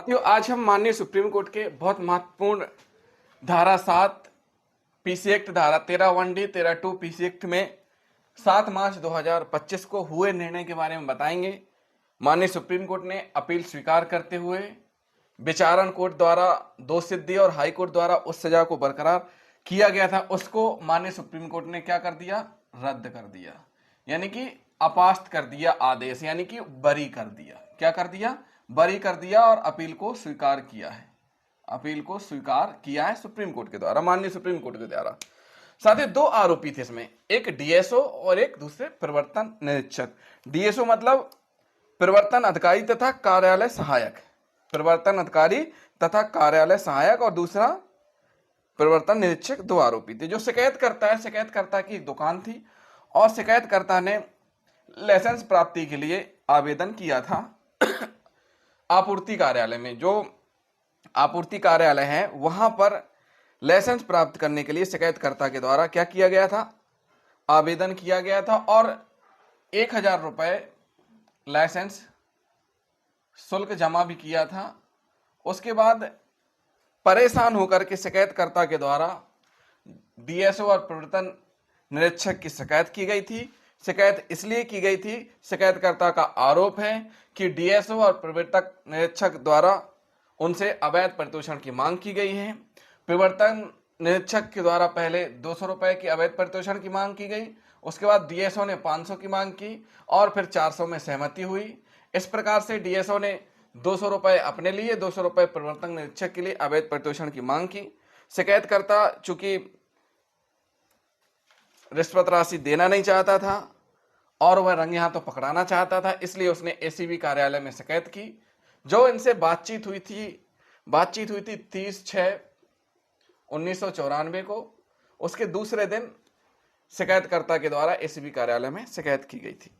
साथियों, आज हम माननीय सुप्रीम कोर्ट के बहुत महत्वपूर्ण धारा 7 पीसी एक्ट, धारा 13(1)(d), 13(2) पीसी एक्ट में 7 मार्च 2025 को हुए निर्णय के बारे में बताएंगे। माननीय सुप्रीम कोर्ट ने अपील स्वीकार करते हुए विचारण कोर्ट द्वारा दोष सिद्धि और हाई कोर्ट द्वारा उस सजा को बरकरार किया गया था, उसको माननीय सुप्रीम कोर्ट ने क्या कर दिया? रद्द कर दिया, यानी कि अपास्त कर दिया आदेश, यानी कि बरी कर दिया। क्या कर दिया? बरी कर दिया और अपील को स्वीकार किया है। अपील को स्वीकार किया है सुप्रीम कोर्ट के द्वारा, माननीय सुप्रीम कोर्ट के द्वारा। साथ ही 2 आरोपी थे इसमें, एक डीएसओ और एक दूसरे प्रवर्तन निरीक्षक। डीएसओ मतलब प्रवर्तन अधिकारी तथा कार्यालय सहायक, प्रवर्तन अधिकारी तथा कार्यालय सहायक, और दूसरा प्रवर्तन निरीक्षक। 2 आरोपी थे। जो शिकायतकर्ता है, शिकायतकर्ता की एक दुकान थी और शिकायतकर्ता ने लाइसेंस प्राप्ति के लिए आवेदन किया था आपूर्ति कार्यालय में। जो आपूर्ति कार्यालय है वहां पर लाइसेंस प्राप्त करने के लिए शिकायतकर्ता के द्वारा क्या किया गया था? आवेदन किया गया था और 1000 रुपए लाइसेंस शुल्क जमा भी किया था। उसके बाद परेशान होकर के शिकायतकर्ता के द्वारा डीएसओ और प्रवर्तन निरीक्षक की शिकायत की गई थी। शिकायत इसलिए की गई थी, शिकायतकर्ता का आरोप है कि डीएसओ और प्रवर्तन निरीक्षक द्वारा उनसे अवैध पारितोषिक की मांग की गई है। प्रवर्तन निरीक्षक के द्वारा पहले 200 रुपए की अवैध पारितोषिक की मांग की गई, उसके बाद डीएसओ ने 500 की मांग की और फिर 400 में सहमति हुई। इस प्रकार से डीएसओ ने 200 रुपए अपने लिए, 200 रुपए प्रवर्तन निरीक्षक के लिए अवैध पारितोषिक की मांग की। शिकायतकर्ता चूंकि रिश्वत राशि देना नहीं चाहता था और वह रंगे हाथों पकड़ाना चाहता था, इसलिए उसने एसीबी कार्यालय में शिकायत की। जो इनसे बातचीत हुई थी 30/6/1994 को। उसके दूसरे दिन शिकायतकर्ता के द्वारा एसीबी कार्यालय में शिकायत की गई थी।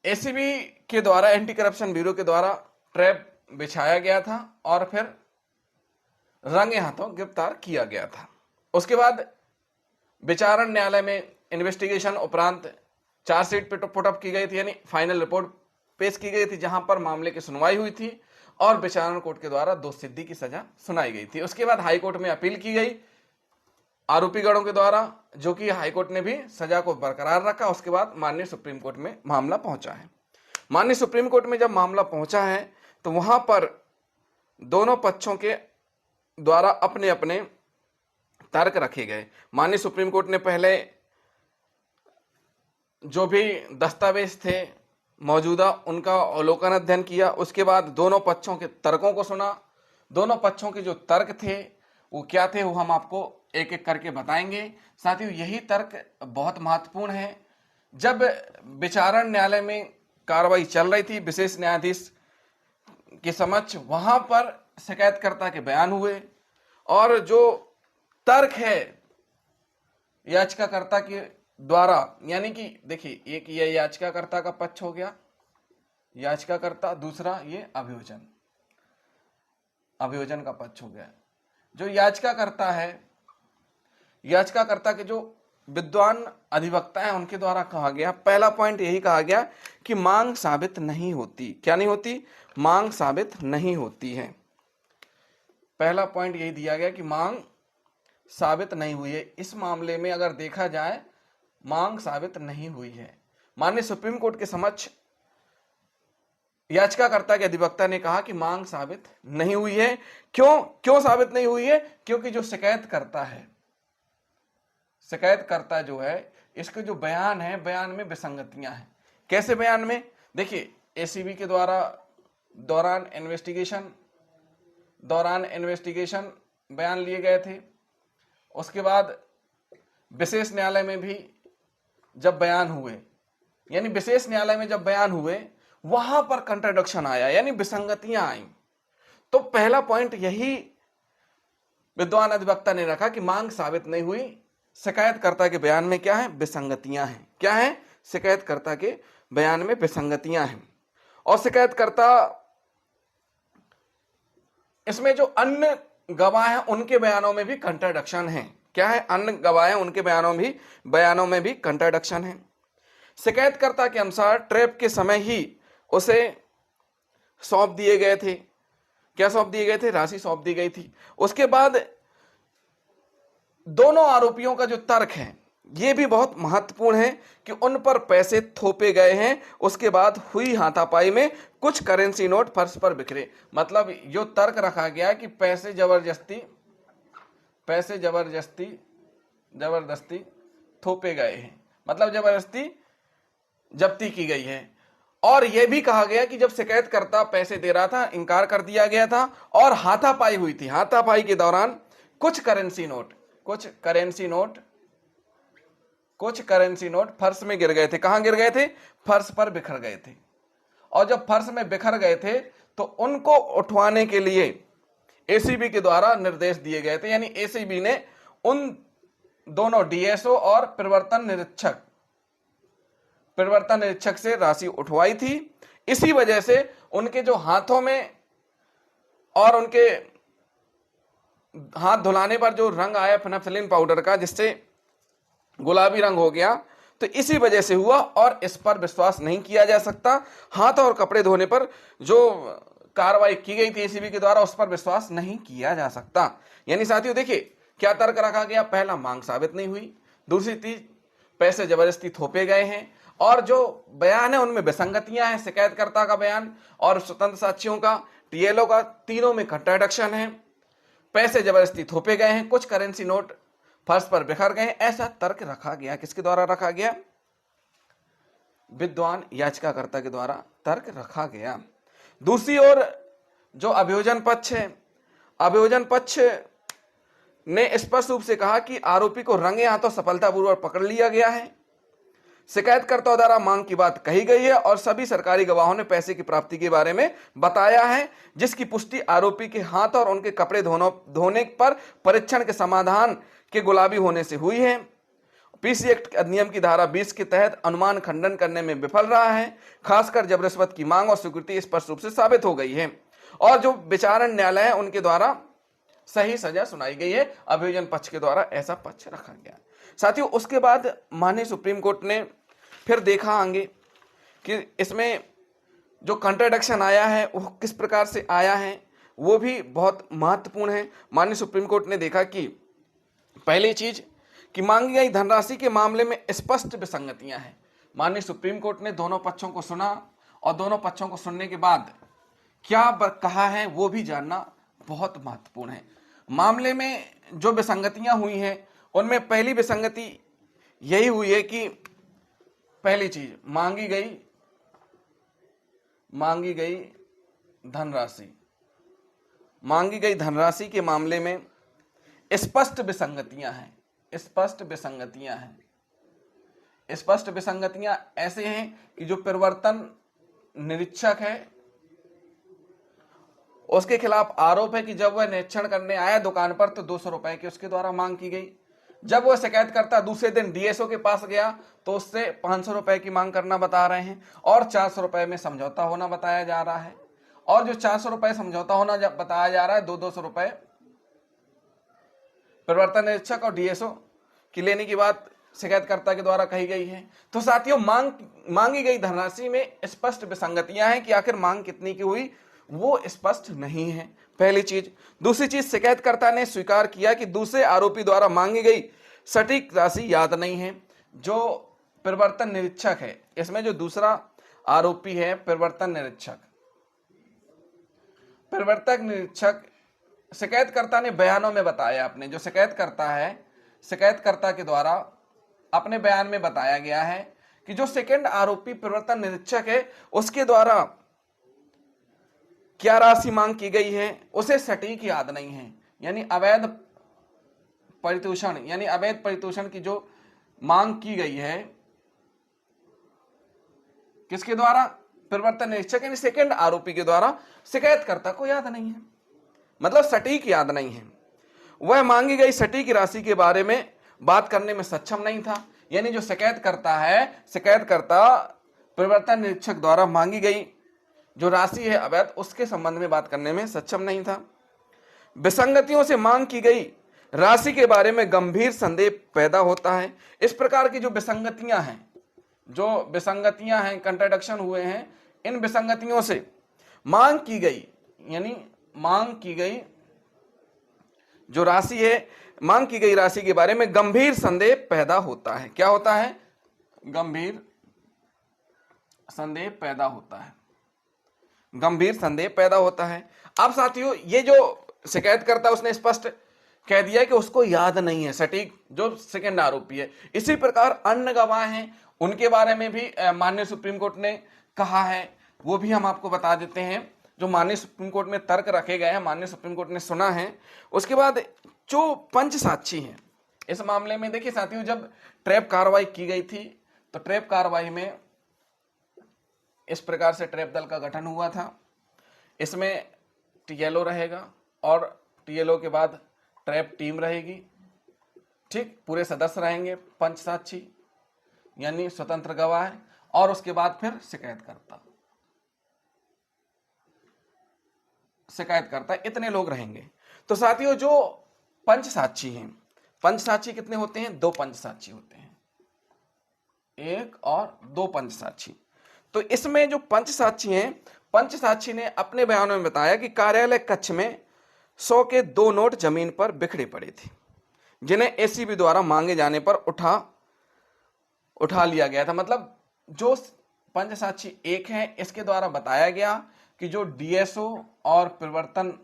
एसीबी के द्वारा, एंटी करप्शन ब्यूरो के द्वारा ट्रैप बिछाया गया था और फिर रंगे हाथों गिरफ्तार किया गया था। उसके बाद विचारण न्यायालय में इन्वेस्टिगेशन उपरांत चार्जशीट पुटअप की गई थी, यानी फाइनल रिपोर्ट पेश की गई थी, जहां पर मामले की सुनवाई हुई थी और विचारण कोर्ट के द्वारा दोष सिद्धि की सजा सुनाई गई थी। उसके बाद हाई कोर्ट में अपील की गई आरोपीगणों के द्वारा, जो कि हाई कोर्ट ने भी सजा को बरकरार रखा। उसके बाद माननीय सुप्रीम कोर्ट में मामला पहुंचा है। माननीय सुप्रीम कोर्ट में जब मामला पहुंचा है तो वहां पर दोनों पक्षों के द्वारा अपने अपने तर्क रखे गए। माननीय सुप्रीम कोर्ट ने पहले जो भी दस्तावेज थे मौजूदा, उनका अवलोकन अध्ययन किया। उसके बाद दोनों पक्षों के तर्कों को सुना। दोनों पक्षों के जो तर्क थे वो क्या थे, वो हम आपको एक एक करके बताएंगे। साथियों, यही तर्क बहुत महत्वपूर्ण है। जब विचारण न्यायालय में कार्रवाई चल रही थी विशेष न्यायाधीश के समक्ष, वहां पर शिकायतकर्ता के बयान हुए और जो तर्क है याचिकाकर्ता के द्वारा, यानी कि देखिए, एक ये याचिकाकर्ता का पक्ष हो गया, याचिकाकर्ता, दूसरा ये अभियोजन का पक्ष हो गया। जो याचिकाकर्ता है, याचिकाकर्ता के जो विद्वान अधिवक्ता हैं उनके द्वारा कहा गया, पहला पॉइंट यही कहा गया कि मांग साबित नहीं होती। क्या नहीं होती? मांग साबित नहीं होती है। पहला पॉइंट यही दिया गया कि मांग साबित नहीं हुई है। इस मामले में अगर देखा जाए, मांग साबित नहीं हुई है। माननीय सुप्रीम कोर्ट के समक्ष याचिकाकर्ता के अधिवक्ता ने कहा कि मांग साबित नहीं हुई है। क्यों साबित नहीं हुई है? क्योंकि जो शिकायतकर्ता है, शिकायतकर्ता जो है, इसके जो बयान है, बयान में विसंगतियां हैं। कैसे बयान में? देखिए, एसीबी के द्वारा दौरान इन्वेस्टिगेशन बयान लिए गए थे। उसके बाद विशेष न्यायालय में भी जब बयान हुए, यानी विशेष न्यायालय में जब बयान हुए, वहां पर कंट्राडिक्शन आया, यानी विसंगतियां आई। तो पहला पॉइंट यही विद्वान अधिवक्ता ने रखा कि मांग साबित नहीं हुई। शिकायतकर्ता के बयान में क्या है? विसंगतियां हैं। क्या है? शिकायतकर्ता के बयान में विसंगतियां हैं। और शिकायतकर्ता, इसमें जो अन्य गवाह हैं उनके बयानों में भी कंट्राडिक्शन है। क्या है? अन्य गवाह हैं उनके बयानों में भी कंट्राडिक्शन है। शिकायतकर्ता के अनुसार ट्रैप के समय ही उसे सौंप दिए गए थे। क्या सौंप दिए गए थे? राशि सौंप दी गई थी। उसके बाद दोनों आरोपियों का जो तर्क है यह भी बहुत महत्वपूर्ण है कि उन पर पैसे थोपे गए हैं। उसके बाद हुई हाथापाई में कुछ करेंसी नोट फर्श पर बिखरे। मतलब जो तर्क रखा गया कि पैसे जबरदस्ती थोपे गए हैं, मतलब जबरदस्ती जब्ती की गई है। और यह भी कहा गया कि जब शिकायतकर्ता पैसे दे रहा था इनकार कर दिया गया था और हाथापाई हुई थी। हाथापाई के दौरान कुछ करेंसी नोट फर्श में गिर गए थे। कहां गिर गए थे? फर्श पर बिखर गए थे। और जब फर्श में बिखर गए थे तो उनको उठवाने के लिए एसीबी के द्वारा निर्देश दिए गए थे। यानी एसीबी ने उन दोनों डीएसओ और प्रवर्तन निरीक्षक से राशि उठवाई थी। इसी वजह से उनके जो हाथों में और उनके हाथ धुलाने पर जो रंग आया फेनोल्फिन पाउडर का, जिससे गुलाबी रंग हो गया, तो इसी वजह से हुआ और इस पर विश्वास नहीं किया जा सकता। हाथ और कपड़े धोने पर जो कार्रवाई की गई थी एसीबी के द्वारा उस पर विश्वास नहीं किया जा सकता। यानी साथियों देखिए क्या तर्क रखा गया। पहला, मांग साबित नहीं हुई। दूसरी चीज, पैसे जबरदस्ती थोपे गए हैं और जो बयान है उनमें विसंगतियां हैं। शिकायतकर्ता का बयान और स्वतंत्र साक्षियों का, टीएलओ का, तीनों में कंट्राडिक्शन है। पैसे जबरदस्ती थोपे गए हैं, कुछ करेंसी नोट फर्श पर बिखर गए, ऐसा तर्क रखा गया। किसके द्वारा रखा गया? विद्वान याचिकाकर्ता के द्वारा तर्क रखा गया। दूसरी ओर जो अभियोजन पक्ष है, अभियोजन पक्ष ने स्पष्ट रूप से कहा कि आरोपी को रंगे हाथों सफलतापूर्वक पकड़ लिया गया है। शिकायतकर्ता द्वारा मांग की बात कही गई है और सभी सरकारी गवाहों ने पैसे की प्राप्ति के बारे में बताया है, जिसकी पुष्टि आरोपी के हाथ और उनके कपड़े धोने पर परीक्षण के समाधान के गुलाबी होने से हुई है। पीसी एक्ट अधिनियम की धारा 20 के तहत अनुमान खंडन करने में विफल रहा है। खासकर जब रिश्वत की मांग और स्वीकृति स्पष्ट रूप से साबित हो गई है और जो विचारण न्यायालय है उनके द्वारा सही सजा सुनाई गई है। अभियोजन पक्ष के द्वारा ऐसा पक्ष रखा गया। साथियों उसके बाद माननीय सुप्रीम कोर्ट ने फिर देखा आगे कि इसमें जो कंट्राडिक्शन आया है वो किस प्रकार से आया है, वो भी बहुत महत्वपूर्ण है। माननीय सुप्रीम कोर्ट ने देखा कि पहली चीज कि मांगी गई धनराशि के मामले में स्पष्ट विसंगतियां हैं। माननीय सुप्रीम कोर्ट ने दोनों पक्षों को सुना और दोनों पक्षों को सुनने के बाद क्या कहा है वो भी जानना बहुत महत्वपूर्ण है। मामले में जो विसंगतियां हुई हैं उनमें पहली विसंगति यही हुई है कि पहली चीज मांगी गई धनराशि के मामले में स्पष्ट विसंगतियां ऐसे हैं कि जो प्रवर्तन निरीक्षक है उसके खिलाफ आरोप है कि जब वह निरीक्षण करने आया दुकान पर तो 200 रुपए की उसके द्वारा मांग की गई। जब वह शिकायतकर्ता दूसरे दिन डीएसओ के पास गया तो उससे 500 रुपए की मांग करना बता रहे हैं और 400 रुपए में समझौता होना बताया जा रहा है। और जो 400 रुपए समझौता होना बताया जा रहा है, 200 रुपए प्रवर्तन निरीक्षक और डीएसओ की लेने की बात शिकायतकर्ता के द्वारा कही गई है। तो साथियों मांगी गई धनराशि में स्पष्ट विसंगतियां हैं कि आखिर मांग कितनी की हुई वो स्पष्ट नहीं है, पहली चीज। दूसरी चीज, शिकायतकर्ता ने स्वीकार किया कि दूसरे आरोपी द्वारा मांगी गई सटीक राशि याद नहीं है। जो प्रवर्तन निरीक्षक है, इसमें जो दूसरा आरोपी है प्रवर्तन निरीक्षक, शिकायतकर्ता ने बयानों में बताया, अपने जो शिकायतकर्ता है, शिकायतकर्ता के द्वारा अपने बयान में बताया गया है कि जो सेकंड आरोपी प्रवर्तन निरीक्षक है उसके द्वारा क्या राशि मांग की गई है उसे सटीक याद नहीं है। यानी अवैध परितोषण की जो मांग की गई है किसके द्वारा? प्रवर्तन निरीक्षक यानी सेकंड आरोपी के द्वारा, शिकायतकर्ता को याद नहीं है, मतलब सटीक याद नहीं है। वह मांगी गई सटीक राशि के बारे में बात करने में सक्षम नहीं था। यानी जो शिकायतकर्ता प्रवर्तन निरीक्षक द्वारा मांगी गई जो राशि है अवैध उसके संबंध में बात करने में सक्षम नहीं था। विसंगतियों से मांग की गई राशि के बारे में गंभीर संदेह पैदा होता है। इस प्रकार की जो विसंगतियां हैं, कंट्राडिक्शन हुए हैं, इन विसंगतियों से मांग की गई, यानी मांग की गई जो राशि है, मांग की गई राशि के बारे में गंभीर संदेह पैदा होता है। क्या होता है? गंभीर संदेह पैदा होता है, गंभीर संदेह पैदा होता है। अब साथियों, ये जो शिकायत करता है उसने स्पष्ट कह दिया कि उसको याद नहीं है सटीक, जो सेकंड आरोपी है। इसी प्रकार अन्य गवाह हैं, उनके बारे में भी माननीय सुप्रीम कोर्ट ने कहा है, वो भी हम आपको बता देते हैं। जो माननीय सुप्रीम कोर्ट में तर्क रखे गए हैं, माननीय सुप्रीम कोर्ट ने सुना है। उसके बाद जो पंच साक्षी हैं इस मामले में, देखिए साथियों, जब ट्रैप कार्रवाई की गई थी तो ट्रैप कार्रवाई में इस प्रकार से ट्रैप दल का गठन हुआ था। इसमें टीएलओ रहेगा और टीएलओ के बाद ट्रैप टीम रहेगी, ठीक। पूरे सदस्य रहेंगे पंच साक्षी यानी स्वतंत्र गवाह, और उसके बाद फिर शिकायतकर्ता, इतने लोग रहेंगे। तो साथियों, जो पंच साक्षी हैं, पंच साक्षी कितने होते हैं? 2 पंच साक्षी होते हैं, 1 और 2 पंच साक्षी। तो इसमें जो पंच साक्षी हैं, पंच साक्षी ने अपने बयान में बताया कि कार्यालय कक्ष में 100 के 2 नोट जमीन पर बिखरे पड़े थे, जिन्हें एसीबी द्वारा मांगे जाने पर उठा लिया गया था। मतलब जो पंच साक्षी 1 है, इसके द्वारा बताया गया कि जो डीएसओ और प्रवर्तन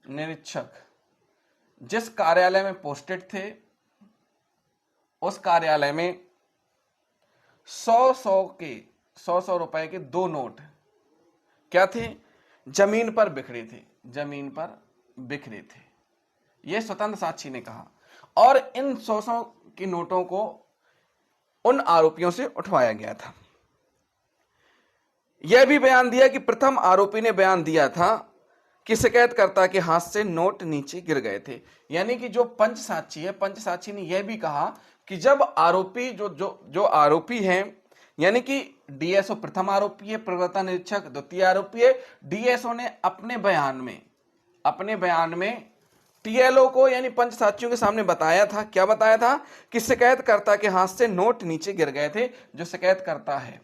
निरीक्षक जिस कार्यालय में पोस्टेड थे, उस कार्यालय में 100 रुपए के 2 नोट क्या थे? जमीन पर बिखरे थे, जमीन पर बिखरे थे, यह स्वतंत्र साक्षी ने कहा। और इन 100 की नोटों को उन आरोपियों से उठवाया गया था। यह भी बयान दिया कि प्रथम आरोपी ने बयान दिया था कि शिकायतकर्ता के हाथ से नोट नीचे गिर गए थे। यानी कि जो पंच साक्षी है, पंच साक्षी ने यह भी कहा कि जब आरोपी जो आरोपी हैं, यानी कि डीएसओ प्रथम आरोपी है, प्रवर्तन निरीक्षक द्वितीय आरोपी है, डीएसओ ने अपने बयान में टीएलओ को यानी पंच साक्षियों के सामने बताया था। क्या बताया था? कि शिकायतकर्ता के हाथ से नोट नीचे गिर गए थे। जो शिकायतकर्ता है,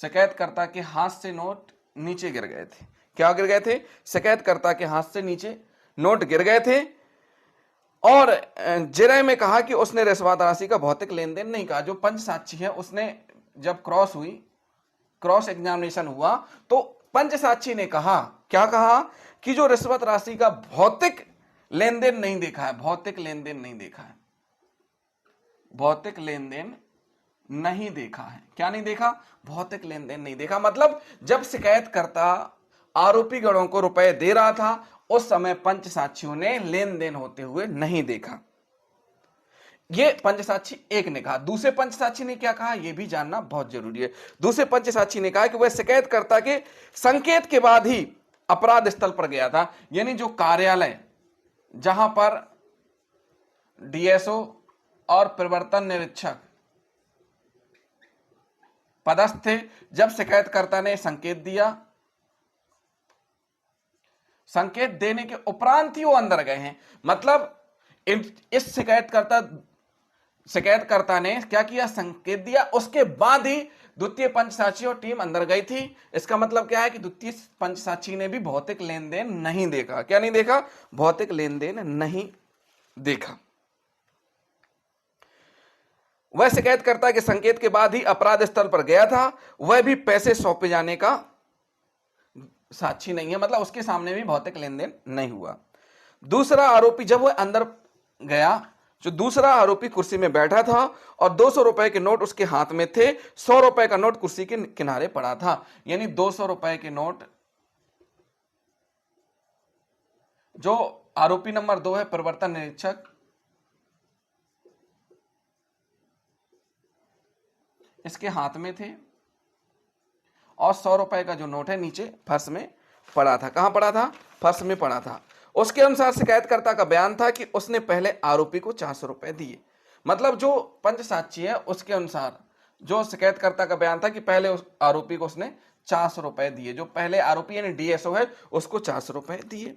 शिकायतकर्ता के हाथ से नोट नीचे गिर गए थे। क्या गिर गए थे? शिकायतकर्ता के हाथ से नीचे नोट गिर गए थे। और जिरह में कहा कि उसने रिश्वत राशि का भौतिक लेन देन नहीं कहा। जो पंच साक्षी है, उसने जब क्रॉस एग्जामिनेशन हुआ, तो पंच साक्षी ने कहा, क्या कहा? कि जो रिश्वत राशि का भौतिक लेन देन नहीं देखा है, भौतिक लेन देन नहीं देखा है, भौतिक लेन देन नहीं देखा है। क्या नहीं देखा? भौतिक लेन देन नहीं देखा। मतलब जब शिकायतकर्ता आरोपी गणों को रुपए दे रहा था, उस समय पंच साक्षियों ने लेन देन होते हुए नहीं देखा। ये पंच साक्षी 1 ने कहा। दूसरे पंच साक्षी ने क्या कहा, यह भी जानना बहुत जरूरी है। दूसरे पंच साक्षी ने कहा कि वह शिकायतकर्ता के संकेत के बाद ही अपराध स्थल पर गया था। यानी जो कार्यालय जहां पर डीएसओ और प्रवर्तन निरीक्षक पदस्थ थे, जब शिकायतकर्ता ने संकेत दिया, संकेत देने के उपरांत ही वो अंदर गए हैं। मतलब इस शिकायतकर्ता ने क्या किया? संकेत दिया, उसके बाद ही द्वितीय पंच साक्षी और टीम अंदर गई थी। इसका मतलब क्या है कि द्वितीय पंच साक्षी ने भी भौतिक लेन देन नहीं देखा। क्या नहीं देखा? भौतिक लेन देन नहीं देखा। वह शिकायतकर्ता के संकेत के बाद ही अपराध स्थल पर गया था। वह भी पैसे सौंपे जाने का साक्षी नहीं है, मतलब उसके सामने भी भौतिक लेन देन नहीं हुआ। दूसरा आरोपी जब वह अंदर गया, जो दूसरा आरोपी कुर्सी में बैठा था और 200 रुपए के नोट उसके हाथ में थे, 100 रुपए का नोट कुर्सी के किनारे पड़ा था। यानी 200 रुपए के नोट, जो आरोपी नंबर 2 है प्रवर्तन निरीक्षक, इसके हाथ में थे, और 100 रुपए का जो नोट है नीचे फर्श में पड़ा था। कहां पड़ा था? फर्श में पड़ा था। उसके अनुसार शिकायतकर्ता का बयान था कि उसने पहले आरोपी को 400 रुपए दिए। मतलब जो पंच साक्षी है, उसके अनुसार जो शिकायतकर्ता का बयान था कि पहले उस आरोपी को उसने 400 रुपए दिए। जो पहले आरोपी यानी डीएसओ है, उसको 400 रुपए दिए।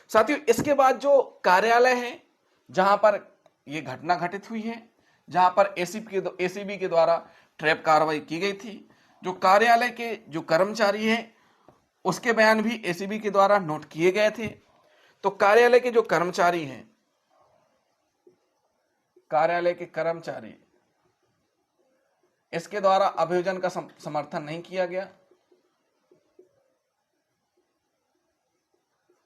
साथियों, इसके बाद जो कार्यालय है जहां पर यह घटना घटित हुई है, जहां पर एसीबी के द्वारा ट्रैप कार्रवाई की गई थी, जो कार्यालय के जो कर्मचारी हैं उसके बयान भी एसीबी के द्वारा नोट किए गए थे। तो कार्यालय के जो कर्मचारी हैं, कार्यालय के कर्मचारी, इसके द्वारा अभियोजन का समर्थन नहीं किया गया,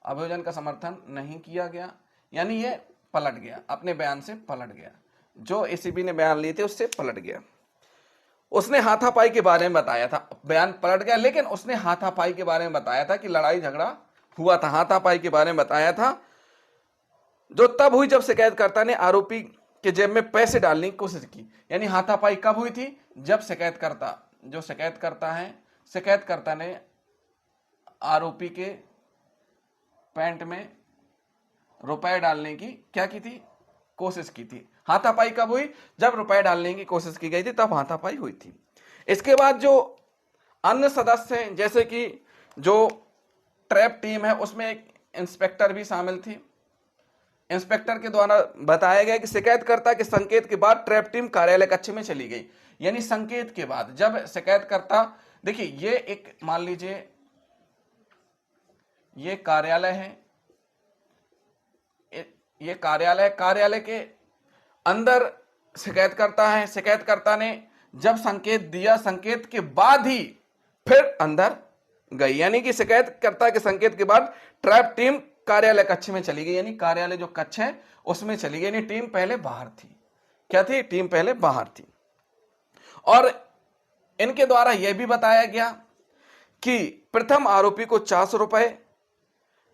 अभियोजन का समर्थन नहीं किया गया, यानी ये पलट गया, अपने बयान से पलट गया, जो एसीबी ने बयान लिए थे उससे पलट गया। उसने हाथापाई के बारे में बताया था, बयान पलट गया, लेकिन उसने हाथापाई के बारे में बताया था कि लड़ाई झगड़ा हुआ था, हाथापाई के बारे में बताया था, जो तब हुई जब शिकायतकर्ता ने आरोपी के जेब में पैसे डालने की कोशिश की। यानी हाथापाई कब हुई थी? जब शिकायतकर्ता, जो शिकायतकर्ता है, शिकायतकर्ता ने आरोपी के पैंट में रुपए डालने की क्या की थी? कोशिश की थी। हाथापाई कब हुई? जब रुपए डालने की कोशिश की गई थी, तब हाथापाई हुई थी। इसके बाद जो अन्य सदस्य हैं, जैसे कि जो ट्रैप टीम है, उसमें एक इंस्पेक्टर भी शामिल थी। इंस्पेक्टर के द्वारा बताया गया कि शिकायतकर्ता के संकेत के बाद ट्रैप टीम कार्यालय कक्ष में चली गई। यानी संकेत के बाद, जब शिकायतकर्ता, देखिए ये एक, मान लीजिए ये कार्यालय है, ये कार्यालय, कार्यालय के अंदर शिकायतकर्ता है, शिकायतकर्ता ने जब संकेत दिया, संकेत के बाद ही फिर अंदर गई। यानी कि शिकायतकर्ता के संकेत के बाद ट्रैप टीम कार्यालय कक्ष में चली गई, यानी कार्यालय जो कक्ष है उसमें चली गई। यानी टीम पहले बाहर थी। क्या थी? टीम पहले बाहर थी। और इनके द्वारा यह भी बताया गया कि प्रथम आरोपी को 400 रुपए,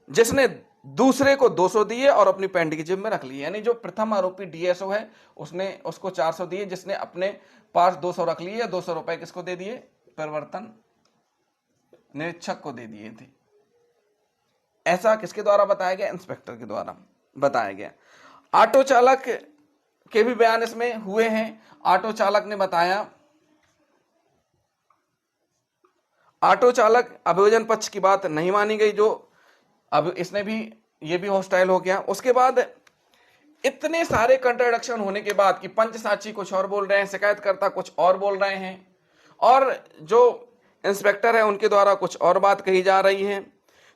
जिसने दूसरे को 200 दिए और अपनी पैंट की जेब में रख लिए। यानी जो प्रथम आरोपी डीएसओ है, उसने उसको 400 दिए, जिसने अपने पास 200 रख लिए। 200 रुपए किसको दे दिए? परिवर्तन निरीक्षक को दे दिए थे। ऐसा किसके द्वारा बताया गया? इंस्पेक्टर के द्वारा बताया गया। ऑटो चालक के भी बयान इसमें हुए हैं। ऑटो चालक ने बताया, ऑटो चालक अभियोजन पक्ष की बात नहीं मानी गई, जो अब इसने भी, ये भी हॉस्टाइल हो गया। उसके बाद इतने सारे कंट्राडिक्शन होने के बाद कि पंच साक्षी कुछ और बोल रहे हैं, शिकायतकर्ता कुछ और बोल रहे हैं, और जो इंस्पेक्टर है उनके द्वारा कुछ और बात कही जा रही है,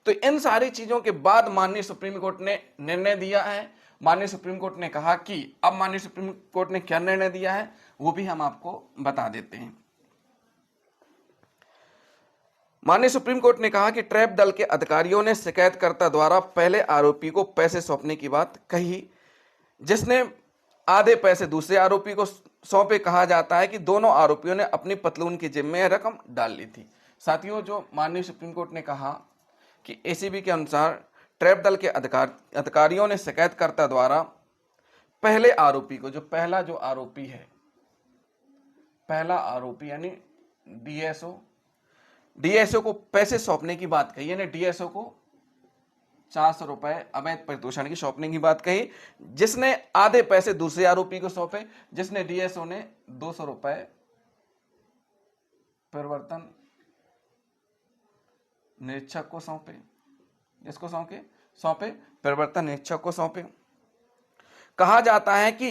तो इन सारी चीजों के बाद माननीय सुप्रीम कोर्ट ने निर्णय दिया है। माननीय सुप्रीम कोर्ट ने कहा कि, अब माननीय सुप्रीम कोर्ट ने क्या निर्णय दिया है वो भी हम आपको बता देते हैं। माननीय सुप्रीम कोर्ट ने कहा कि ट्रैप दल के अधिकारियों ने शिकायतकर्ता द्वारा पहले आरोपी को पैसे सौंपने की बात कही, जिसने आधे पैसे दूसरे आरोपी को सौंपे। कहा जाता है कि दोनों आरोपियों ने अपनी पतलून की जेब में रकम डाल ली थी। साथियों, जो माननीय सुप्रीम कोर्ट ने कहा कि एसीबी के अनुसार ट्रैप दल के अधिकारियों ने शिकायतकर्ता द्वारा पहले आरोपी को, जो पहला जो आरोपी है, पहला आरोपी यानी डीएसओ को पैसे सौंपने की बात कही। यानी डीएसओ को 400 रुपए अवैध प्रतिशोधन की सौंपने की बात कही, जिसने आधे पैसे दूसरे आरोपी को सौंपे, जिसने डीएसओ ने 200 रुपए परिवर्तन निरीक्षक को सौंपे। जिसको सौंपे परिवर्तन निरीक्षक को सौंपे। कहा जाता है कि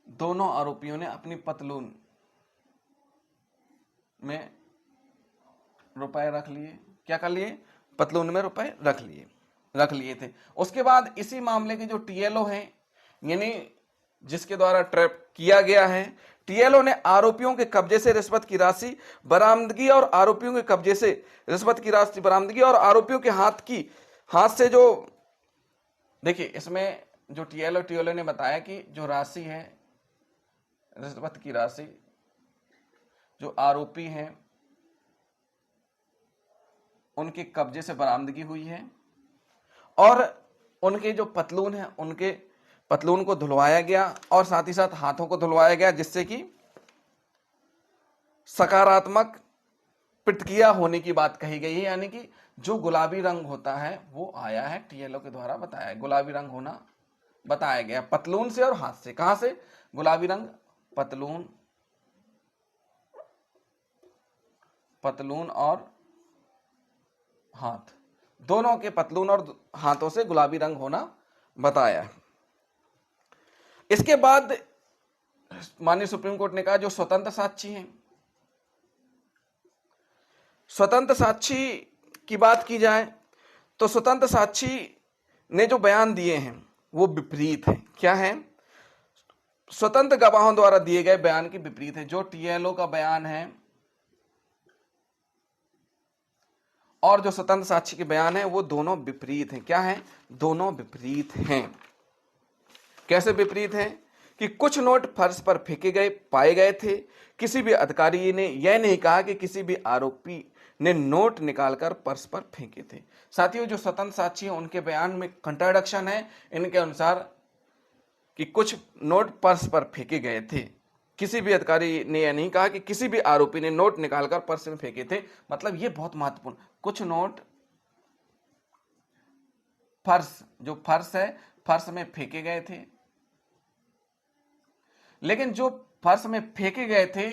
दोनों आरोपियों ने अपनी पतलून में रुपए रख लिए। क्या कर लिए? पतलून में रुपए रख लिए थे। उसके बाद इसी मामले के जो टीएलओ हैं, यानी जिसके द्वारा ट्रैप किया गया है, टीएलओ ने आरोपियों के कब्जे से रिश्वत की राशि बरामदगी और आरोपियों के कब्जे से रिश्वत की राशि बरामदगी और आरोपियों के हाथ से जो, देखिए इसमें जो टीएलओ ने बताया कि जो राशि है, रिश्वत की राशि, जो आरोपी हैं उनके कब्जे से बरामदगी हुई है, और उनके जो पतलून है, उनके पतलून को धुलवाया गया और साथ ही साथ हाथों को धुलवाया गया, जिससे कि सकारात्मक प्रतिक्रिया होने की बात कही गई है। यानी कि जो गुलाबी रंग होता है वो आया है, टीएलओ के द्वारा बताया है, गुलाबी रंग होना बताया गया पतलून से और हाथ से। कहां से? गुलाबी रंग पतलून और हाथ, दोनों के पतलून और हाथों से गुलाबी रंग होना बताया है। इसके बाद माननीय सुप्रीम कोर्ट ने कहा जो स्वतंत्र साक्षी हैं, स्वतंत्र साक्षी की बात की जाए तो स्वतंत्र साक्षी ने जो बयान दिए हैं वो विपरीत है। क्या है? स्वतंत्र गवाहों द्वारा दिए गए बयान के विपरीत है। जो टीएलओ का बयान है और जो स्वतंत्र साक्षी के बयान है वो दोनों विपरीत हैं। क्या है? दोनों विपरीत हैं। कैसे विपरीत हैं? कि कुछ नोट फर्श पर फेंके गए पाए गए थे। किसी भी अधिकारी ने यह नहीं कहा कि किसी भी आरोपी ने नोट निकालकर पर्स पर फेंके थे। साथियों, जो स्वतंत्र साक्षी है उनके बयान में कंट्राडिक्शन है। इनके अनुसार कि कुछ नोट पर्स पर फेंके गए थे, किसी भी अधिकारी ने यह नहीं कहा कि किसी भी आरोपी ने नोट निकालकर पर्स में फेंके थे। मतलब ये बहुत महत्वपूर्ण, कुछ नोट जो फर्श है फर्श में फेंके गए थे, लेकिन जो फर्श में फेंके गए थे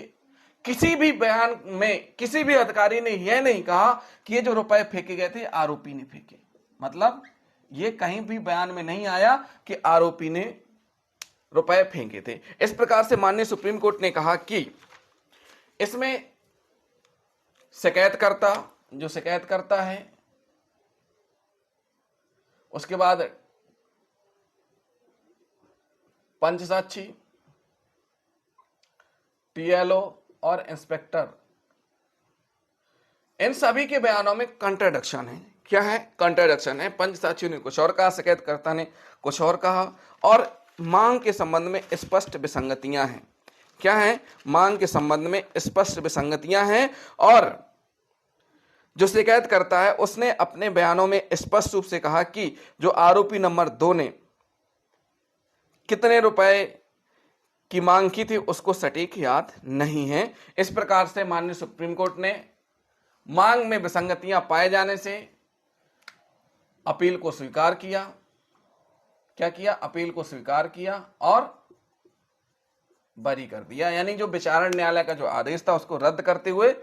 किसी भी बयान में किसी भी अधिकारी ने यह नहीं कहा कि ये जो रुपए फेंके गए थे आरोपी ने फेंके। मतलब ये कहीं भी बयान में नहीं आया कि आरोपी ने रुपए फेंके थे। इस प्रकार से माननीय सुप्रीम कोर्ट ने कहा कि इसमें शिकायत करता है, उसके बाद पंच साक्षी, टीएलओ और इंस्पेक्टर, इन सभी के बयानों में कंट्राडिक्शन है। क्या है? कंट्राडिक्शन है। पंच साक्षियों ने कुछ और कहा, शिकायतकर्ता ने कुछ और कहा और मांग के संबंध में स्पष्ट विसंगतियां हैं। क्या है? मांग के संबंध में स्पष्ट विसंगतियां हैं और जो शिकायत करता है उसने अपने बयानों में स्पष्ट रूप से कहा कि जो आरोपी नंबर 2 ने कितने रुपए की मांग की थी उसको सटीक याद नहीं है। इस प्रकार से माननीय सुप्रीम कोर्ट ने मांग में विसंगतियां पाए जाने से अपील को स्वीकार किया। क्या किया? अपील को स्वीकार किया और बरी कर दिया। यानी जो विचारण न्यायालय का जो आदेश था उसको रद्द करते हुए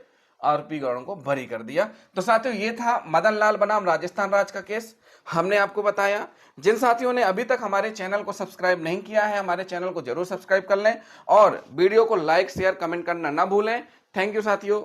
आरोपी गणों को बरी कर दिया। तो साथियों, ये था मदन लाल बनाम राजस्थान राज्य का केस। हमने आपको बताया। जिन साथियों ने अभी तक हमारे चैनल को सब्सक्राइब नहीं किया है, हमारे चैनल को जरूर सब्सक्राइब कर लें और वीडियो को लाइक, शेयर, कमेंट करना ना भूलें। थैंक यू साथियों।